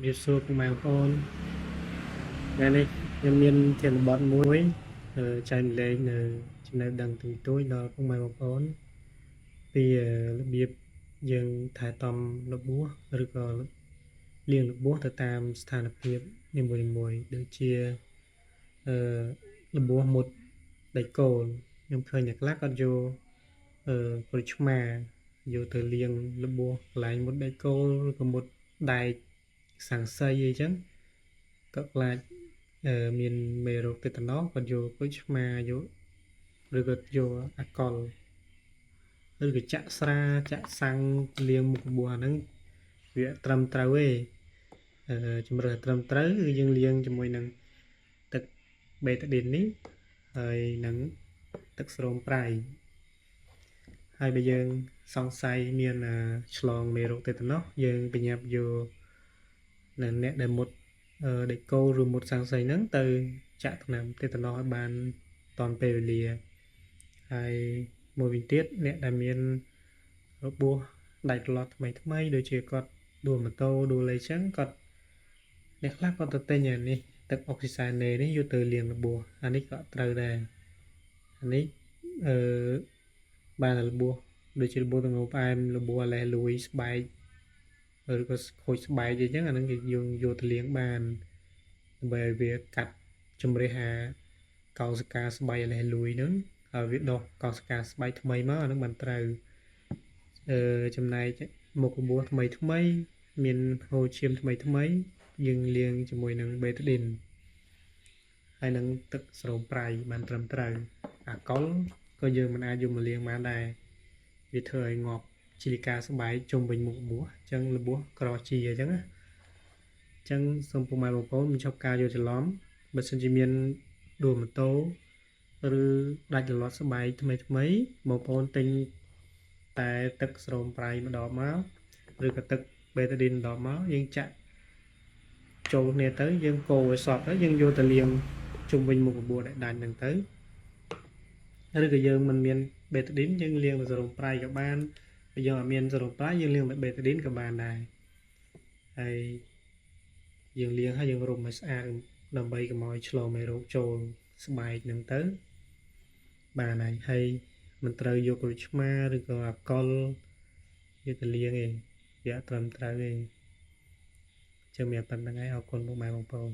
រៀបសួរពុកម៉ែបងប្អូនថ្ងៃនេះខ្ញុំមានធានបទមួយចែករំលែកនៅចំណេះដឹងទូទៅដល់ពុកម៉ែបងប្អូនពីរបៀបយើងថែទាំរបួសឬក៏លាងរបួសទៅតាមស្ថានភាពនីមួយៗដូចជារបួសមុតដៃគោលខ្ញុំឃើញអ្នកខ្លះគាត់យកក្រូចឆ្មាយកទៅលាងរបួសកន្លែងមុតដៃគោលឬក៏មុតដែកសាំងសីអីចឹងក៏ខ្លាចមានមេរោគតេតាណូសគាត់យកក្រូចឆ្មាយកឬក៏យកអាកុលឬក៏ចាក់ស្រាចាក់សាំងលាងមុខរបួសអាហ្នឹងវាត្រឹមត្រូវទេជំរឿនត្រឹមត្រូវគឺយើងលាងជាមួយនឹងទឹកបេតាឌីននេះហើយនឹងទឹកស្រោមប្រៃហើយបើយើងសង្ស័យមានឆ្លងមេរោគតេតាណូសយើងបញ្ញាប់យកអ្នកដែលមុតដេកគោលឬមុតសាំងសីហ្នឹងទៅចាក់ថ្នាំតេតាណូសឲ្យបានតាន់ពេលវេលាហើយមួយវិញទៀតអ្នកដែលមានរបួសដាច់រលាត់ថ្មីដូចជាគាត់ដួលម៉ូតូដួលអីចឹងគាត់អ្នកខ្លះគាត់ទៅទិញអានេះទឹកអុកស៊ីសែននេះយកទៅលាងរបួសអានេះក៏ត្រូវដែរអានេះបានរបួសដូចជារបួសទឹកនោមផ្អែមរបួសអាឡែលួយស្បែកឬក៏ខូចស្បែកអីចឹងអាហ្នឹងគេយើងយកទៅលាងបានដើម្បីឲ្យវាកាត់ជំរះកោសិកាស្បែកអាឡែលួយហ្នឹងហើយវាដុះកោសិកាស្បែកថ្មីមកអាហ្នឹងបានត្រូវចំណែកមុខរបួសថ្មីមានហូរឈាមថ្មីយើងលាងជាមួយនឹងបេតាឌីនហើយនឹងទឹកស្រោមប្រៃបានត្រឹមត្រូវអាកុលក៏យើងមិនអាចយកមកលាងបានដែរវាធ្វើឲ្យងាប់ជីលីកាស្បែកជុំវិញមុខរបួសអញ្ចឹងរបួសក្រជាអញ្ចឹងណាអញ្ចឹងសូមពុកម៉ែបងប្អូនមិនឈប់ការយល់ច្រឡំបើសិនជាមានដួលម៉ូតូឬដាច់រលាត់ស្បែកថ្មីបងប្អូនទិញតែទឹកស្រោមប្រៃម្ដងមកឬក៏ទឹកបេតាឌីនម្ដងមកយើងចាក់ចូលគ្នាទៅយើងកូរឲ្យសព្វទៅយើងយកទៅលាងជុំវិញមុខរបួសដែលដាច់ហ្នឹងទៅឬក៏យើងមិនមានបេតាឌីនយើងលាងទៅស្រោមប្រៃក៏បានបើយើងអត់មានស្រោមប្រៃយើងលាងទៅបេតាឌីនក៏បានដែរហើយយើងលាងហើយយើងរុំឲ្យស្អាតដើម្បីកុំឲ្យឆ្លងមេរោគចូលស្បែកហ្នឹងទៅបានហើយមិនត្រូវយកក្រូចឆ្មាឬក៏អាកុលយកទៅលាងទេវាអត់ត្រឹមត្រូវទេចាំមានប៉ុណ្្នឹងហើយអរគុណពុកម៉ែបងប្អូន